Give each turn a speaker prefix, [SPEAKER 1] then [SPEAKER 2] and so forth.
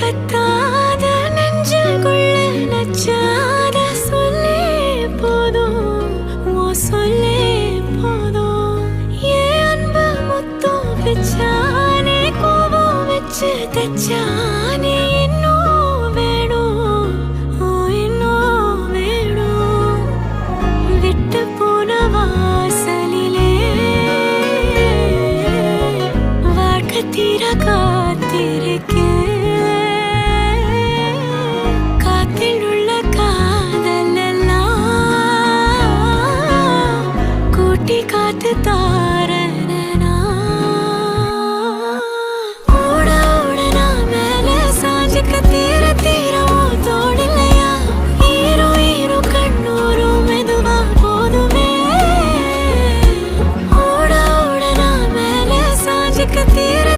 [SPEAKER 1] கத்தாத நெஞ்சுக்குள்ள நச்சாத சொல்லே போதும், ஓ சொல்லே போதும். என் அன்பு முத்தம் பிச்சானே, கோபம் வச்சு தச்சானே, இன்னும் வேணும், ஓ இன்னும் வேணும். விட்டு போன வாசலிலே வாழ்க்கை தீர காத்திருக்கேன்.